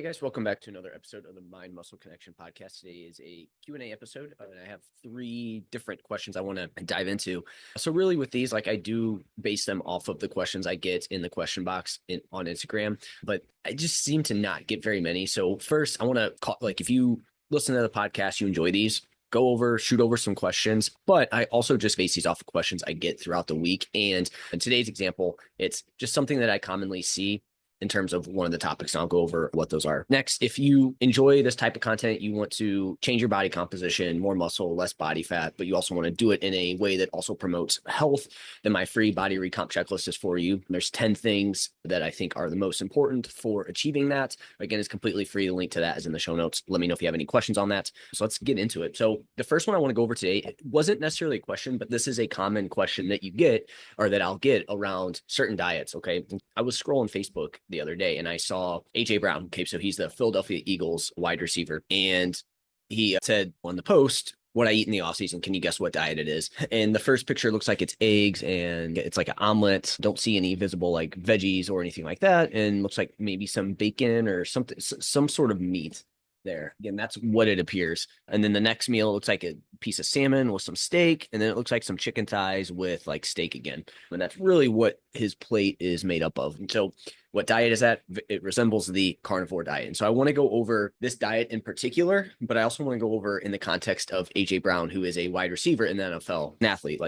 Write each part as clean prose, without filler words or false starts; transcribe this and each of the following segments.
Guys, welcome back to another episode of the Mind Muscle Connection podcast. Today is a Q&A episode, and I have 3 different questions I want to dive into. So really with these, I do base them off of the questions I get in the question box on Instagram, but I just seem to not get very many. So first, I want to call, if you listen to the podcast, you enjoy these, shoot over some questions, but I also just base these off of questions I get throughout the week. And in today's example, it's just something that I commonly see in terms of one of the topics, and I'll go over what those are. Next, if you enjoy this type of content, you want to change your body composition, more muscle, less body fat, but you also want to do it in a way that also promotes health, then my free body recomp checklist is for you. There's 10 things that I think are the most important for achieving that. Again, it's completely free. The link to that is in the show notes. Let me know if you have any questions on that. So let's get into it. So the first one I want to go over today, it wasn't necessarily a question, but this is a common question that you get, or that I'll get around certain diets. Okay. I was scrolling Facebook the other day and I saw AJ Brown. Okay. So he's the Philadelphia Eagles wide receiver. And he said on the post, what I eat in the off season, can you guess what diet it is? And the first picture looks like it's eggs and it's like an omelet. Don't see any visible veggies or anything like that. And looks like maybe some bacon or something, some sort of meat there. Again, that's what it appears. And then the next meal looks like a piece of salmon with some steak. And then it looks like some chicken thighs with steak again. And that's really what his plate is made up of. And so what diet is that? It resembles the carnivore diet. And so I want to go over this diet in particular, but I also want to go over in the context of AJ Brown, who is a wide receiver in the NFL, an athlete.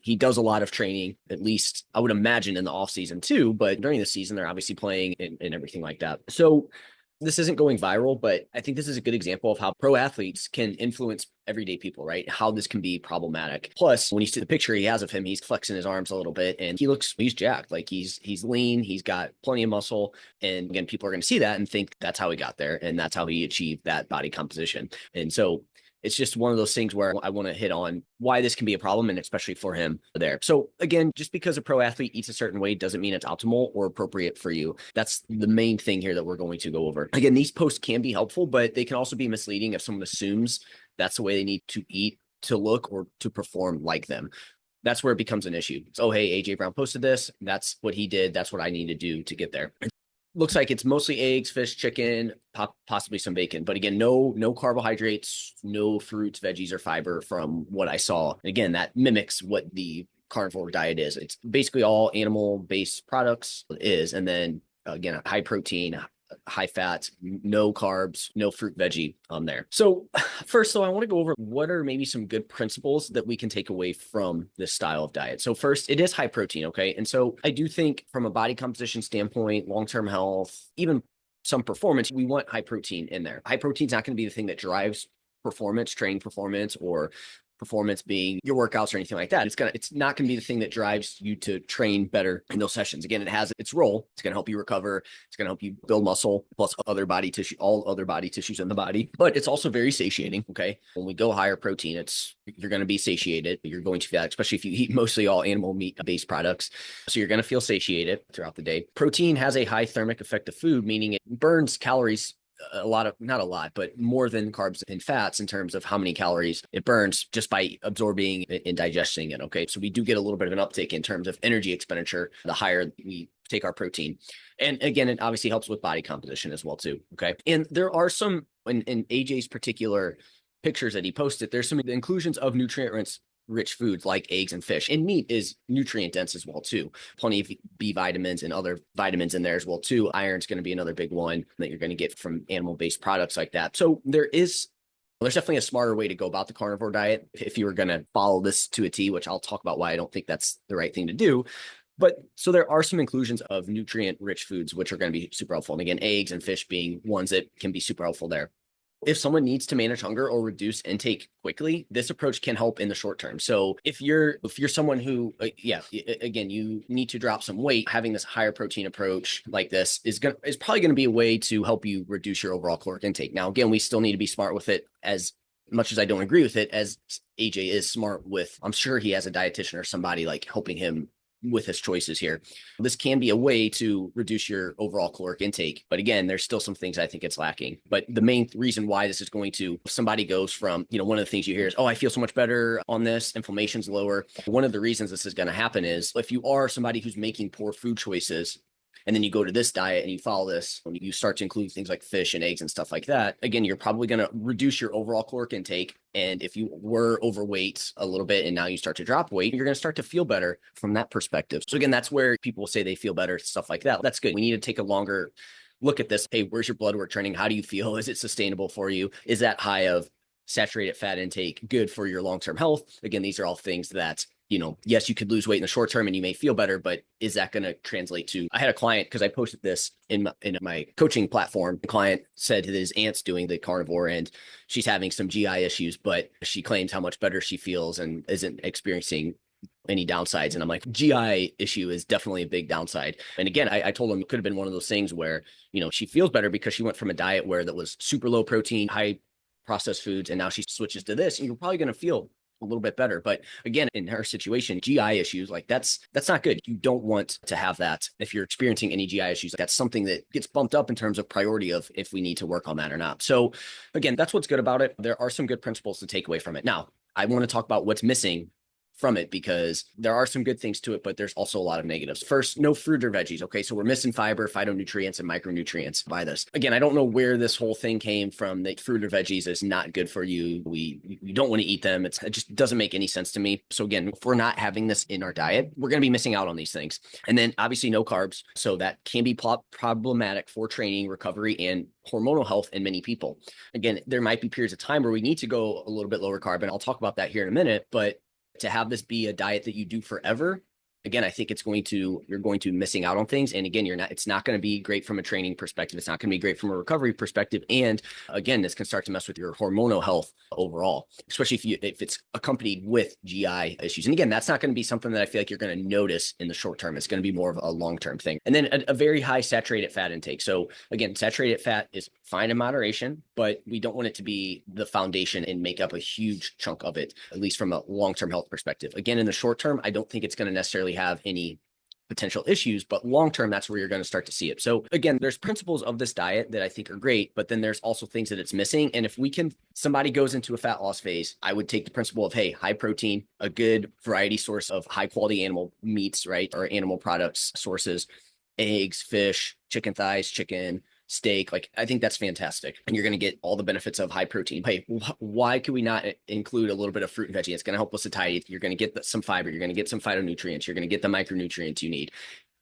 He does a lot of training, at least I would imagine in the off season too, but during the season, they're obviously playing and everything like that. So this isn't going viral, but I think this is a good example of how pro athletes can influence everyday people, right? How this can be problematic. Plus, when you see the picture he has of him, he's flexing his arms a little bit and he's jacked. He's lean, he's got plenty of muscle. And again, people are going to see that and think that's how he got there. And that's how he achieved that body composition. And so it's just one of those things where I want to hit on why this can be a problem, and especially for him there. So again, just because a pro athlete eats a certain way doesn't mean it's optimal or appropriate for you. That's the main thing here that we're going to go over. Again, these posts can be helpful, but they can also be misleading if someone assumes that's the way they need to eat to look or to perform like them. That's where it becomes an issue. So, hey, AJ Brown posted this. That's what he did. That's what I need to do to get there. Looks like it's mostly eggs, fish, chicken, possibly some bacon. But again, no carbohydrates, no fruits, veggies, or fiber from what I saw. Again, that mimics what the carnivore diet is. It's basically all animal-based products is. And then, again, high protein, high fat, no carbs, no fruit, veggie on there. So first, though, I want to go over what are maybe some good principles that we can take away from this style of diet. So first, it is high protein, okay? And so I do think from a body composition standpoint, long-term health, even some performance, we want high protein in there. High protein is not going to be the thing that drives performance, training performance, or performance being your workouts or anything like that. It's not going to be the thing that drives you to train better in those sessions. Again, it has its role. It's going to help you recover. It's going to help you build muscle, plus other body tissue, all other body tissues in the body. But it's also very satiating. Okay. When we go higher protein, you're going to be satiated. You're going to feel that, especially if you eat mostly all animal meat based products. So you're going to feel satiated throughout the day. Protein has a high thermic effect of food, meaning it burns calories not a lot, but more than carbs and fats in terms of how many calories it burns just by absorbing and digesting it. Okay. So we do get a little bit of an uptick in terms of energy expenditure, the higher we take our protein. And again, it obviously helps with body composition as well too. Okay. And there are some in AJ's particular pictures that he posted, there's some inclusions of nutrient-rich foods like eggs and fish, and meat is nutrient dense as well too. Plenty of B vitamins and other vitamins in there as well too. Iron's going to be another big one that you're going to get from animal-based products like that. So there's definitely a smarter way to go about the carnivore diet if you were going to follow this to a T, which I'll talk about why I don't think that's the right thing to do. But so there are some inclusions of nutrient-rich foods, which are going to be super helpful. And again, eggs and fish being ones that can be super helpful there. If someone needs to manage hunger or reduce intake quickly, this approach can help in the short term. So if you're someone who, again, you need to drop some weight, having this higher protein approach like this is probably going to be a way to help you reduce your overall caloric intake. Now, again, we still need to be smart with it. As much as I don't agree with it, as AJ is smart with, I'm sure he has a dietitian or somebody helping him with his choices here. This can be a way to reduce your overall caloric intake. But again, there's still some things I think it's lacking. But the main reason why this is going to, if somebody goes from, one of the things you hear is, oh, I feel so much better on this, inflammation's lower. One of the reasons this is going to happen is if you are somebody who's making poor food choices and then you go to this diet and you follow this, when you start to include things like fish and eggs and stuff like that, again, you're probably going to reduce your overall caloric intake. And if you were overweight a little bit and now you start to drop weight, you're going to start to feel better from that perspective. So again, that's where people say they feel better, stuff like that. That's good. We need to take a longer look at this. Hey, where's your blood work trending? How do you feel? Is it sustainable for you? Is that high of saturated fat intake good for your long-term health? Again, these are all things that, yes, you could lose weight in the short term and you may feel better, but is that going to translate to? I had a client, because I posted this in my coaching platform. The client said that his aunt's doing the carnivore and she's having some GI issues, but she claims how much better she feels and isn't experiencing any downsides. And I'm like, GI issue is definitely a big downside. And again, I told him it could have been one of those things where, she feels better because she went from a diet where that was super low protein, high processed foods, and now she switches to this, and you're probably going to feel a little bit better. But again, in her situation, GI issues, like that's not good. You don't want to have that. If you're experiencing any GI issues, that's something that gets bumped up in terms of priority of if we need to work on that or not. So again, that's what's good about it. There are some good principles to take away from it. Now, I want to talk about what's missing from it, because there are some good things to it, but there's also a lot of negatives. First, no fruit or veggies. Okay, so we're missing fiber, phytonutrients, and micronutrients by this. Again, I don't know where this whole thing came from that fruit or veggies is not good for you. You don't want to eat them. It just doesn't make any sense to me. So again, if we're not having this in our diet, we're going to be missing out on these things. And then obviously no carbs. So that can be problematic for training, recovery, and hormonal health in many people. Again, there might be periods of time where we need to go a little bit lower carb, and I'll talk about that here in a minute, but to have this be a diet that you do forever, again, I think you're going to missing out on things. And again, it's not going to be great from a training perspective. It's not going to be great from a recovery perspective. And again, this can start to mess with your hormonal health overall, especially if it's accompanied with GI issues. And again, that's not going to be something that I feel like you're going to notice in the short term. It's going to be more of a long-term thing. And then a very high saturated fat intake. So again, saturated fat is fine in moderation, but we don't want it to be the foundation and make up a huge chunk of it, at least from a long-term health perspective. Again, in the short term, I don't think it's going to necessarily have any potential issues, but long-term, that's where you're going to start to see it. So again, there's principles of this diet that I think are great, but then there's also things that it's missing. And if somebody goes into a fat loss phase, I would take the principle of, hey, high protein, a good variety source of high quality animal meats, right? Or animal products sources, eggs, fish, chicken thighs, chicken, steak. Like, I think that's fantastic. And you're going to get all the benefits of high protein. Hey, why could we not include a little bit of fruit and veggie? It's going to help with satiety. You're going to get some fiber. You're going to get some phytonutrients. You're going to get the micronutrients you need.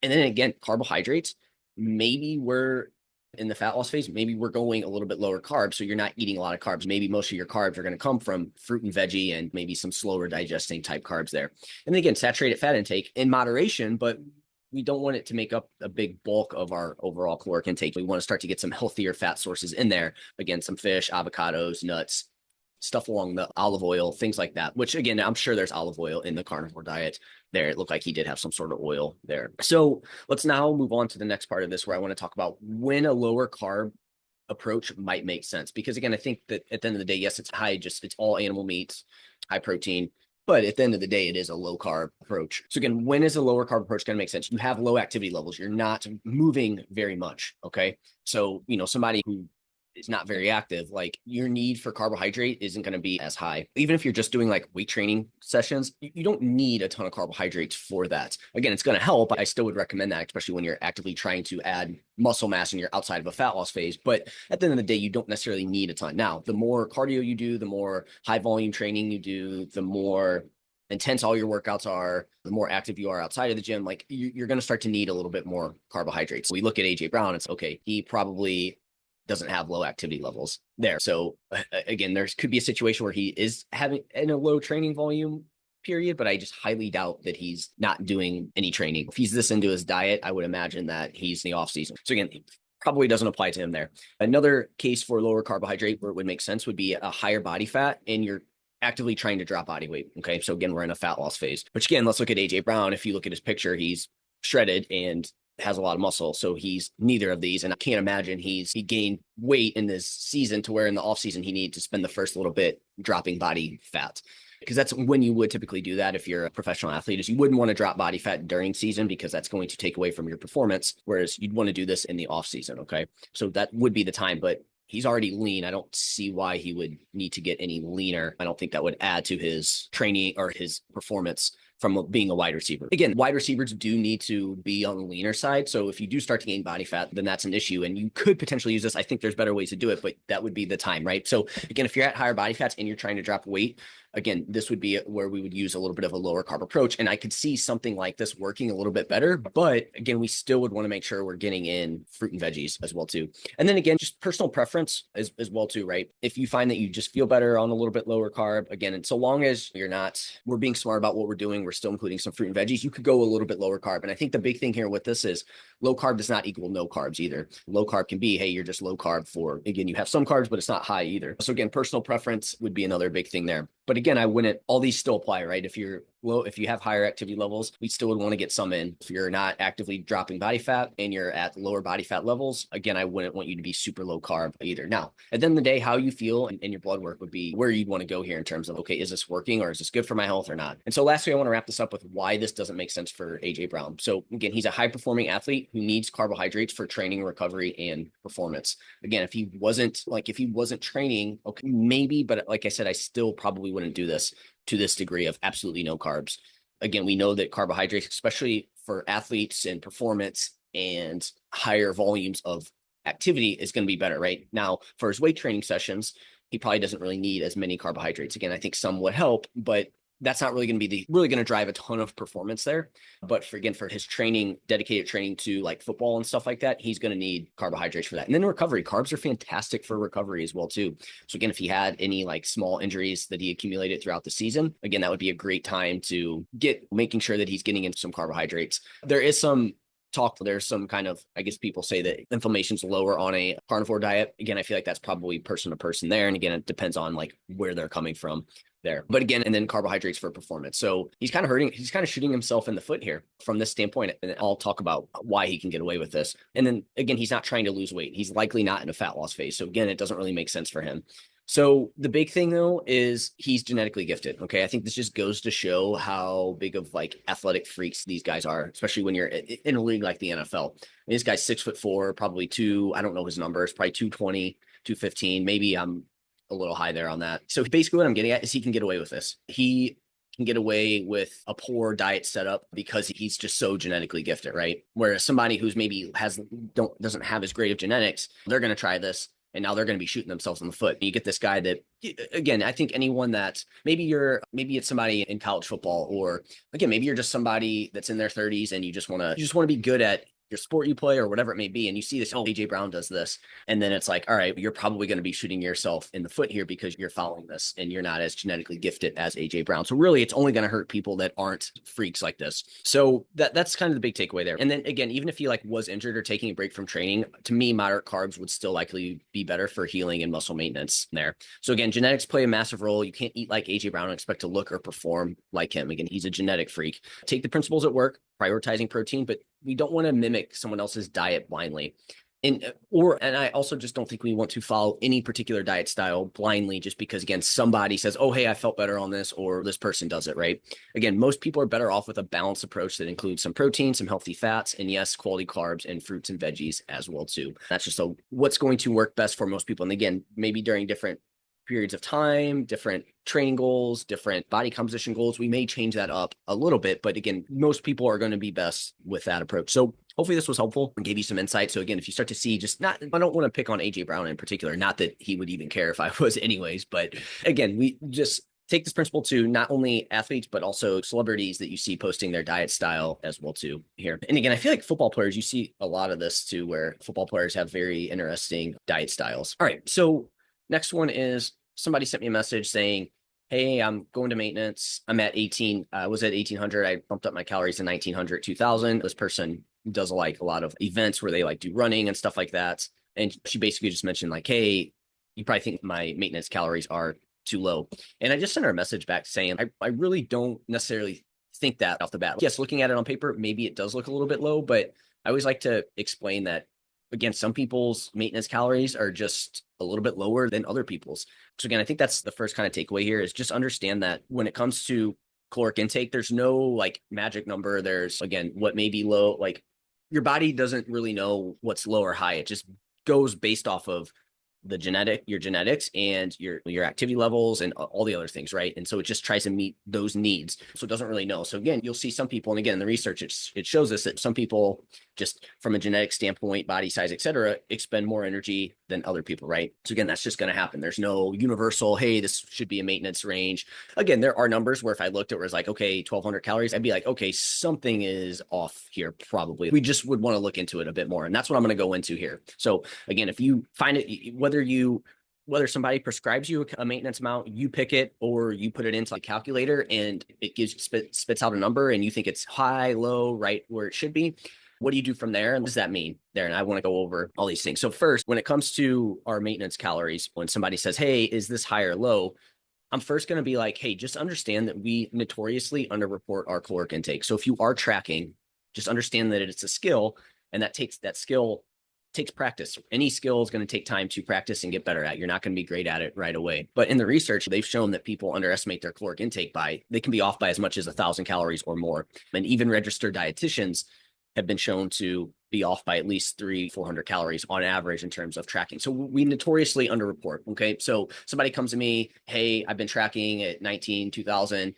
And then again, carbohydrates, maybe we're in the fat loss phase, maybe we're going a little bit lower carbs. So you're not eating a lot of carbs. Maybe most of your carbs are going to come from fruit and veggie and maybe some slower digesting type carbs there. And then again, saturated fat intake in moderation, but we don't want it to make up a big bulk of our overall caloric intake. We want to start to get some healthier fat sources in there. Again, some fish, avocados, nuts, stuff along the olive oil, things like that, which again, I'm sure there's olive oil in the carnivore diet there. It looked like he did have some sort of oil there. So let's now move on to the next part of this, where I want to talk about when a lower carb approach might make sense. Because again, I think that at the end of the day, yes, it's all animal meats, high protein, but at the end of the day, it is a low carb approach. So again, when is a lower carb approach going to make sense? You have low activity levels. You're not moving very much. Okay. So, somebody who is not very active, like your need for carbohydrate isn't going to be as high. Even if you're just doing like weight training sessions, you don't need a ton of carbohydrates for that. Again, it's going to help. I still would recommend that, especially when you're actively trying to add muscle mass and you're outside of a fat loss phase. But at the end of the day, you don't necessarily need a ton. Now, the more cardio you do, the more high volume training you do, the more intense all your workouts are, the more active you are outside of the gym, like you're going to start to need a little bit more carbohydrates. We look at AJ Brown, it's okay. He probably doesn't have low activity levels there. So again, there could be a situation where he is having in a low training volume period, but I just highly doubt that he's not doing any training. If he's this into his diet, I would imagine that he's in the off season. So again, probably doesn't apply to him there. Another case for lower carbohydrate where it would make sense would be a higher body fat and you're actively trying to drop body weight. Okay. So again, we're in a fat loss phase, which again, let's look at AJ Brown. If you look at his picture, he's shredded and has a lot of muscle. So he's neither of these. And I can't imagine he gained weight in this season to where in the off season, he needed to spend the first little bit dropping body fat. Because that's when you would typically do that if you're a professional athlete, is you wouldn't want to drop body fat during season because that's going to take away from your performance. Whereas you'd want to do this in the off season. Okay. So that would be the time, but he's already lean. I don't see why he would need to get any leaner. I don't think that would add to his training or his performance from being a wide receiver. Again, wide receivers do need to be on the leaner side. So if you do start to gain body fat, then that's an issue. And you could potentially use this. I think there's better ways to do it, but that would be the time, right? So again, if you're at higher body fats and you're trying to drop weight, again, this would be where we would use a little bit of a lower carb approach. And I could see something like this working a little bit better. But again, we still would want to make sure we're getting in fruit and veggies as well too. And then again, just personal preference as well too, right? If you find that you just feel better on a little bit lower carb, again, and so long as we're being smart about what we're doing, we're still including some fruit and veggies, you could go a little bit lower carb. And I think the big thing here with this is low carb does not equal no carbs either. Low carb can be, hey, you're just low carb for, again, you have some carbs, but it's not high either. So again, personal preference would be another big thing there. But again, all these still apply, right? If you have higher activity levels, we still would want to get some in. If you're not actively dropping body fat and you're at lower body fat levels, again, I wouldn't want you to be super low carb either. Now, at the end of the day, how you feel and your blood work would be where you'd want to go here in terms of, okay, is this working or is this good for my health or not? And so lastly, I want to wrap this up with why this doesn't make sense for AJ Brown. So again, he's a high performing athlete who needs carbohydrates for training, recovery, and performance. Again, if he wasn't training, okay, maybe, but like I said, I still probably wouldn't do this to this degree of absolutely no carbs. Again, we know that carbohydrates, especially for athletes and performance and higher volumes of activity, is going to be better, right? Now, for his weight training sessions, he probably doesn't really need as many carbohydrates. Again, I think some would help, but that's not really going to be really going to drive a ton of performance there. But for his training, dedicated training to like football and stuff like that, he's going to need carbohydrates for that. And then recovery, carbs are fantastic for recovery as well too. So again, if he had any like small injuries that he accumulated throughout the season, again, that would be a great time to making sure that he's getting into some carbohydrates. There is some talk, there's some kind of, I guess people say that inflammation's lower on a carnivore diet. Again, I feel like that's probably person to person there. And again, it depends on like where they're coming from there. But again, and then carbohydrates for performance. So he's kind of shooting himself in the foot here from this standpoint. And I'll talk about why he can get away with this. And then again, he's not trying to lose weight. He's likely not in a fat loss phase. So again, it doesn't really make sense for him. So the big thing though is he's genetically gifted. Okay. I think this just goes to show how big of like athletic freaks these guys are, especially when you're in a league like the NFL. This guy's 6'4", probably I don't know his numbers, probably 220, 215. Maybe I'm a little high there on that. So basically what I'm getting at is he can get away with this. He can get away with a poor diet setup because he's just so genetically gifted, right? Whereas somebody who's maybe doesn't have as great of genetics, they're going to try this. And now they're going to be shooting themselves in the foot. And you get this guy that, again, I think anyone that maybe it's somebody in college football, or again, maybe you're just somebody that's in their 30s and you just want to be good at your sport you play or whatever it may be. And you see this, oh, AJ Brown does this. And then it's like, all right, you're probably going to be shooting yourself in the foot here because you're following this and you're not as genetically gifted as AJ Brown. So really it's only going to hurt people that aren't freaks like this. So that's kind of the big takeaway there. And then again, even if he like was injured or taking a break from training, to me, moderate carbs would still likely be better for healing and muscle maintenance there. So again, genetics play a massive role. You can't eat like AJ Brown and expect to look or perform like him. Again, he's a genetic freak. Take the principles at work, prioritizing protein, but we don't want to mimic someone else's diet blindly. And I also just don't think we want to follow any particular diet style blindly just because, again, somebody says, oh, hey, I felt better on this, or this person does it, right? Again, most people are better off with a balanced approach that includes some protein, some healthy fats, and yes, quality carbs and fruits and veggies as well too. That's just what's going to work best for most people. And again, maybe during different periods of time, different training goals, different body composition goals, we may change that up a little bit. But again, most people are going to be best with that approach. So hopefully this was helpful and gave you some insight. So again, if you start to see I don't want to pick on AJ Brown in particular, not that he would even care if I was anyways, but again, we just take this principle to not only athletes, but also celebrities that you see posting their diet style as well too here. And again, I feel like football players, you see a lot of this too, where football players have very interesting diet styles. All right. So next one is somebody sent me a message saying, hey, I'm going to maintenance. I'm at 18. I was at 1800. I bumped up my calories to 1900, 2000. This person does like a lot of events where they like do running and stuff like that. And she basically just mentioned like, hey, you probably think my maintenance calories are too low. And I just sent her a message back saying, I really don't necessarily think that off the bat. Yes, looking at it on paper, maybe it does look a little bit low, but I always like to explain that, again, some people's maintenance calories are just a little bit lower than other people's. So again, I think that's the first kind of takeaway here is just understand that when it comes to caloric intake, there's no like magic number. There's, again, what may be low, like your body doesn't really know what's low or high. It just goes based off of your genetics and your activity levels and all the other things, right? And so it just tries to meet those needs. So it doesn't really know. So again, you'll see some people, and again, in the research, it shows us that some people just from a genetic standpoint, body size, et cetera, expend more energy than other people, right? So again, that's just going to happen. There's no universal, hey, this should be a maintenance range. Again, there are numbers where if I looked at it was like, okay, 1200 calories, I'd be like, okay, something is off here, probably. We just would want to look into it a bit more. And that's what I'm going to go into here. So again, if you find it, whether somebody prescribes you a maintenance amount, you pick it or you put it into a calculator and it spits out a number and you think it's high, low, right where it should be. What do you do from there? And what does that mean there? And I want to go over all these things. So first, when it comes to our maintenance calories, when somebody says, hey, is this high or low? I'm first going to be like, hey, just understand that we notoriously underreport our caloric intake. So if you are tracking, just understand that it's a skill and that skill takes practice. Any skill is going to take time to practice and get better at. You're not going to be great at it right away. But in the research, they've shown that people underestimate their caloric intake they can be off by as much as 1,000 calories or more. And even registered dietitians have been shown to be off by at least 300-400 calories on average in terms of tracking. So we notoriously underreport. Okay. So somebody comes to me, hey, I've been tracking at 2000.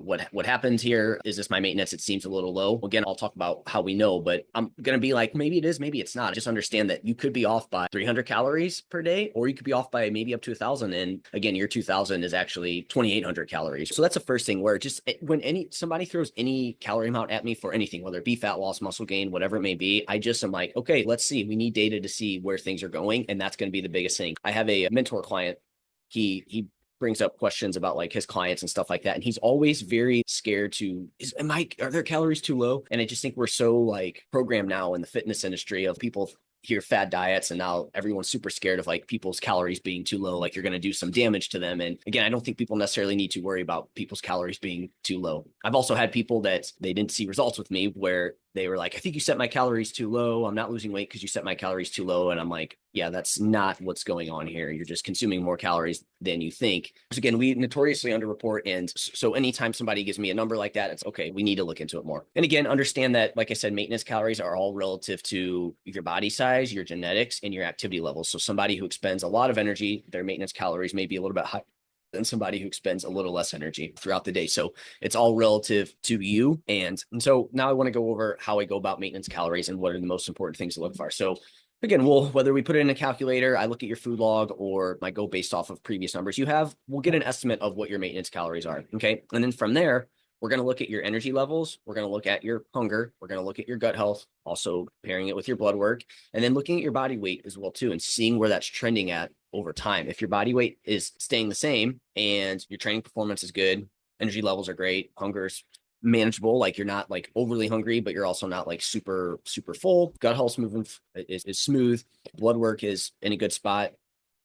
What happens here? Is this my maintenance? It seems a little low. Again, I'll talk about how we know, but I'm going to be like, maybe it is, maybe it's not. Just understand that you could be off by 300 calories per day, or you could be off by maybe up to 1,000. And again, your 2,000 is actually 2,800 calories. So that's the first thing where just when somebody throws any calorie amount at me for anything, whether it be fat loss, muscle gain, whatever it may be, I just am like, okay, let's see. We need data to see where things are going. And that's going to be the biggest thing. I have a mentor client. He brings up questions about like his clients and stuff like that. And he's always very scared are their calories too low? And I just think we're so like programmed now in the fitness industry of people hear fad diets and now everyone's super scared of like people's calories being too low, like you're going to do some damage to them. And again, I don't think people necessarily need to worry about people's calories being too low. I've also had people that they didn't see results with me where they were like, I think you set my calories too low. I'm not losing weight because you set my calories too low. And I'm like, yeah, that's not what's going on here. You're just consuming more calories than you think. So again, we notoriously underreport. And so anytime somebody gives me a number like that, it's okay, we need to look into it more. And again, understand that, like I said, maintenance calories are all relative to your body size, your genetics, and your activity levels. So somebody who expends a lot of energy, their maintenance calories may be a little bit higher than somebody who expends a little less energy throughout the day. So it's all relative to you. And so now I want to go over how I go about maintenance calories and what are the most important things to look for. So again, whether we put it in a calculator, I look at your food log, or I go based off of previous numbers we'll get an estimate of what your maintenance calories are. Okay. And then from there, we're going to look at your energy levels. We're going to look at your hunger. We're going to look at your gut health, also pairing it with your blood work, and then looking at your body weight as well too, and seeing where that's trending at over time. If your body weight is staying the same and your training performance is good, energy levels are great, hunger is manageable, like you're not like overly hungry, but you're also not like super, super full. Gut health is smooth. Blood work is in a good spot.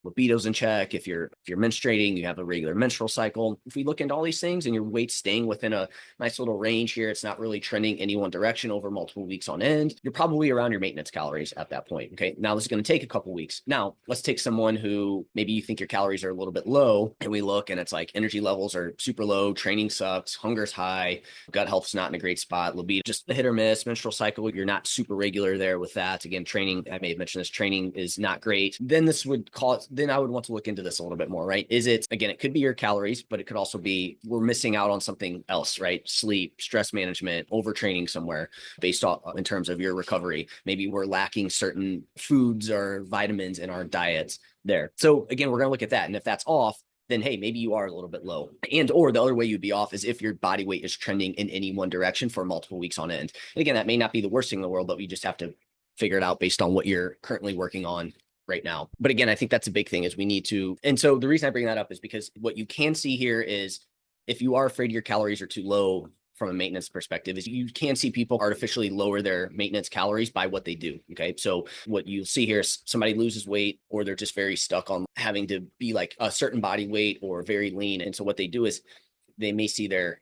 Libido's in check. If you're menstruating, you have a regular menstrual cycle. If we look into all these things and your weight's staying within a nice little range here, it's not really trending any one direction over multiple weeks on end, you're probably around your maintenance calories at that point. Okay. Now this is going to take a couple weeks. Now let's take someone who maybe you think your calories are a little bit low, and we look and it's like energy levels are super low, training sucks, hunger's high, gut health's not in a great spot, libido just a hit or miss, menstrual cycle, you're not super regular there with that. Again, training, I may have mentioned this, training is not great. Then I would want to look into this a little bit more, right? Again, it could be your calories, but it could also be we're missing out on something else, right? Sleep, stress management, overtraining somewhere based off in terms of your recovery. Maybe we're lacking certain foods or vitamins in our diets there. So again, we're going to look at that. And if that's off, then hey, maybe you are a little bit low. Or the other way you'd be off is if your body weight is trending in any one direction for multiple weeks on end. And again, that may not be the worst thing in the world, but we just have to figure it out based on what you're currently working on right now. But again, I think that's a big thing is we need to. And so the reason I bring that up is because what you can see here is if you are afraid your calories are too low from a maintenance perspective is you can see people artificially lower their maintenance calories by what they do. Okay. So what you'll see here is somebody loses weight or they're just very stuck on having to be like a certain body weight or very lean. And so what they do is they may see their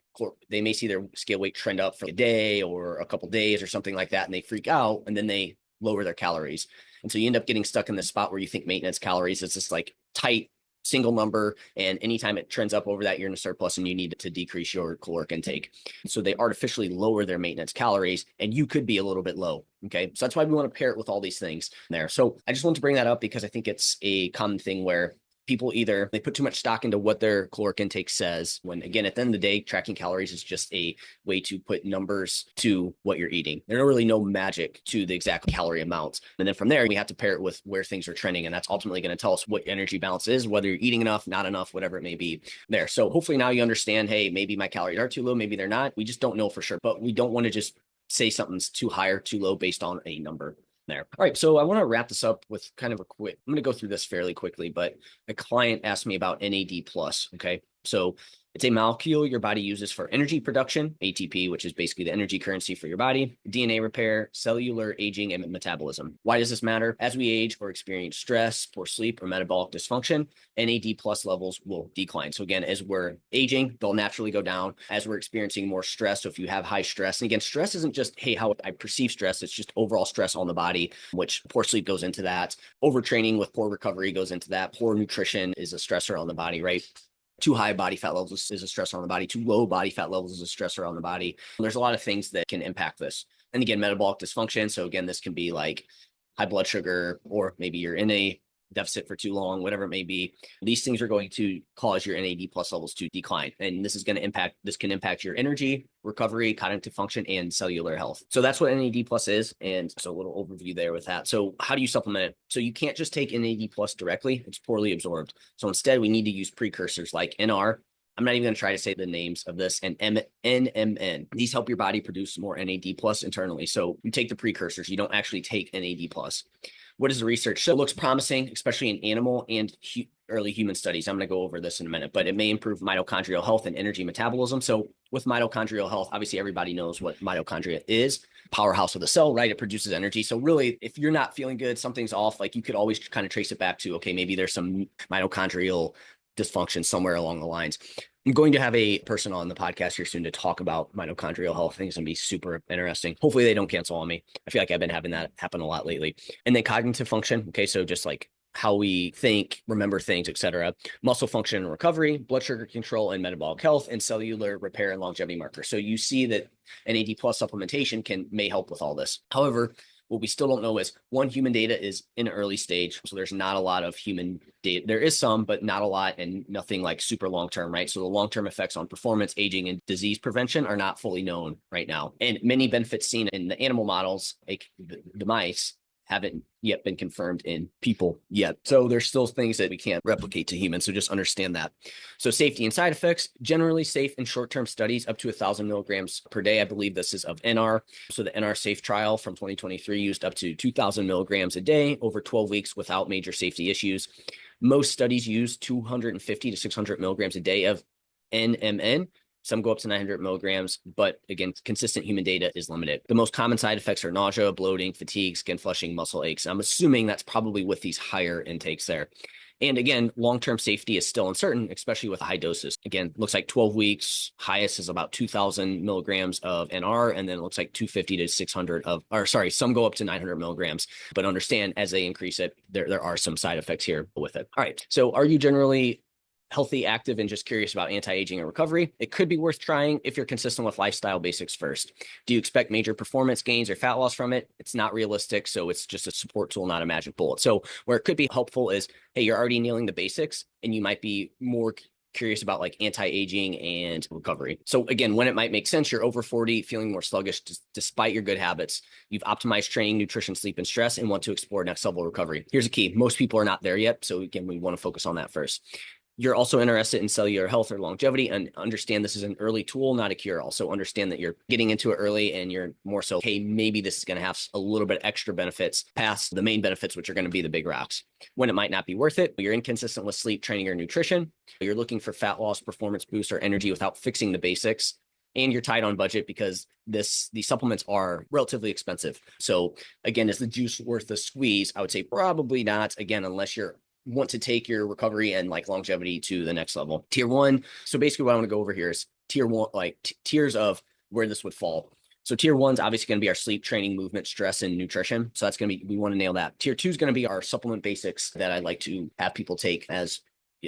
scale weight trend up for a day or a couple days or something like that. And they freak out and then they lower their calories. And so you end up getting stuck in the spot where you think maintenance calories is this like tight single number. And anytime it trends up over that, you're in a surplus and you need to decrease your caloric intake. So they artificially lower their maintenance calories and you could be a little bit low. Okay. So that's why we want to pair it with all these things there. So I just want to bring that up because I think it's a common thing where people either they put too much stock into what their caloric intake says, when again, at the end of the day, tracking calories is just a way to put numbers to what you're eating. There's really no magic to the exact calorie amounts. And then from there, we have to pair it with where things are trending. And that's ultimately going to tell us what energy balance is, whether you're eating enough, not enough, whatever it may be there. So hopefully now you understand, hey, maybe my calories are too low, maybe they're not. We just don't know for sure, but we don't want to just say something's too high or too low based on a number there. All right. So I want to wrap this up with kind of a quick, I'm going to go through this fairly quickly, but a client asked me about NAD plus. Okay. So it's a molecule your body uses for energy production, ATP, which is basically the energy currency for your body, DNA repair, cellular aging, and metabolism. Why does this matter? As we age or experience stress, poor sleep, or metabolic dysfunction, NAD plus levels will decline. So again, as we're aging, they'll naturally go down as we're experiencing more stress. So if you have high stress, and again, stress isn't just, hey, how I perceive stress, it's just overall stress on the body, which poor sleep goes into that. Overtraining with poor recovery goes into that. Poor nutrition is a stressor on the body, right? Too high body fat levels is a stressor on the body. Too low body fat levels is a stressor on the body. There's a lot of things that can impact this. And again, metabolic dysfunction. So again, this can be like high blood sugar, or maybe you're in a deficit for too long, whatever it may be. These things are going to cause your NAD plus levels to decline. And this can impact your energy, recovery, cognitive function, and cellular health. So that's what NAD plus is. And so a little overview there with that. So how do you supplement it? So you can't just take NAD plus directly. It's poorly absorbed. So instead we need to use precursors like NR. I'm not even going to try to say the names of this, and NMN. These help your body produce more NAD plus internally. So you take the precursors. You don't actually take NAD plus. What is the research? So it looks promising, especially in animal and early human studies. I'm going to go over this in a minute, but it may improve mitochondrial health and energy metabolism. So with mitochondrial health, obviously everybody knows what mitochondria is. Powerhouse of the cell, right? It produces energy. So really, if you're not feeling good, something's off, like you could always kind of trace it back to, okay, maybe there's some mitochondrial dysfunction somewhere along the lines. I'm going to have a person on the podcast here soon to talk about mitochondrial health. I think it's going to be super interesting. Hopefully they don't cancel on me. I feel like I've been having that happen a lot lately. And then cognitive function. Okay. So just like how we think, remember things, etc. Muscle function and recovery, blood sugar control and metabolic health, and cellular repair and longevity markers. So you see that NAD plus supplementation may help with all this. However, what we still don't know is, one, human data is in an early stage. So there's not a lot of human data. There is some, but not a lot, and nothing like super long-term, right? So the long-term effects on performance, aging, and disease prevention are not fully known right now. And many benefits seen in the animal models, like the mice, haven't yet been confirmed in people yet. So there's still things that we can't replicate to humans. So just understand that. So safety and side effects, generally safe in short-term studies up to 1,000 milligrams per day. I believe this is of NR. So the NR SAFE trial from 2023 used up to 2,000 milligrams a day over 12 weeks without major safety issues. Most studies use 250 to 600 milligrams a day of NMN. Some go up to 900 milligrams, but again, consistent human data is limited. The most common side effects are nausea, bloating, fatigue, skin flushing, muscle aches. I'm assuming that's probably with these higher intakes there. And again, long-term safety is still uncertain, especially with high doses. Again, looks like 12 weeks, highest is about 2,000 milligrams of NR, and then it looks like 250 to 600 some go up to 900 milligrams. But understand, as they increase it, there are some side effects here with it. All right, so are you generally healthy, active, and just curious about anti-aging and recovery? It could be worth trying if you're consistent with lifestyle basics first. Do you expect major performance gains or fat loss from it? It's not realistic, so it's just a support tool, not a magic bullet. So where it could be helpful is, hey, you're already nailing the basics, and you might be more curious about like anti-aging and recovery. So again, when it might make sense, you're over 40, feeling more sluggish despite your good habits. You've optimized training, nutrition, sleep, and stress, and want to explore next level recovery. Here's a key. Most people are not there yet. So again, we want to focus on that first. You're also interested in cellular health or longevity, and understand this is an early tool, not a cure. Also understand that you're getting into it early, and you're more so, hey, maybe this is going to have a little bit extra benefits past the main benefits, which are going to be the big rocks. When it might not be worth it, you're inconsistent with sleep, training, or nutrition. You're looking for fat loss, performance boost, or energy without fixing the basics. And you're tight on budget because these supplements are relatively expensive. So again, is the juice worth the squeeze? I would say probably not, again, unless you're want to take your recovery and like longevity to the next level. Tier one. So basically what I want to go over here is tier one, like tiers of where this would fall. So tier one's obviously going to be our sleep, training, movement, stress, and nutrition. So that's going to be, we want to nail that. Tier two is going to be our supplement basics that I like to have people take as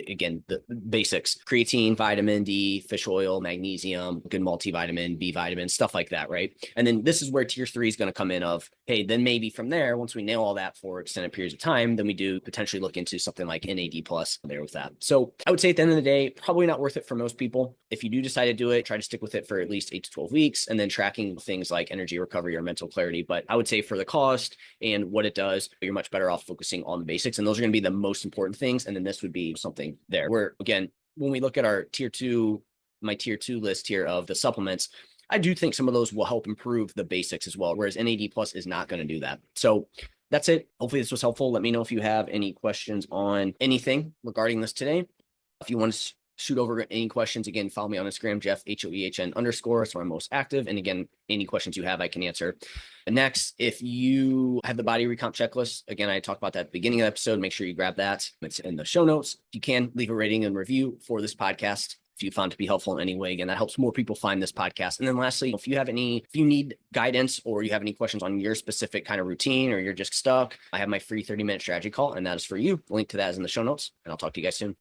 again, the basics: creatine, vitamin D, fish oil, magnesium, good multivitamin, B vitamin, stuff like that, right? And then this is where tier 3 is going to come in of, hey, then maybe from there, once we nail all that for extended periods of time, then we do potentially look into something like NAD plus there with that. So I would say at the end of the day, probably not worth it for most people. If you do decide to do it, try to stick with it for at least 8 to 12 weeks, and then tracking things like energy recovery or mental clarity. But I would say for the cost and what it does, you're much better off focusing on the basics. And those are going to be the most important things. And then this would be something there where, again, when we look at our my tier 2 list here of the supplements, I do think some of those will help improve the basics as well, whereas NAD plus is not going to do that. So that's it. Hopefully this was helpful. Let me know if you have any questions on anything regarding this today. If you want to shoot over any questions, again, follow me on Instagram, Jeff, HOEHN_. That's where I'm most active. And again, any questions you have, I can answer. And next, if you have the body recomp checklist, again, I talked about that at the beginning of the episode. Make sure you grab that. It's in the show notes. If you can, leave a rating and review for this podcast if you found it to be helpful in any way. Again, that helps more people find this podcast. And then lastly, if you need guidance or you have any questions on your specific kind of routine or you're just stuck, I have my free 30-minute strategy call, and that is for you. The link to that is in the show notes, and I'll talk to you guys soon.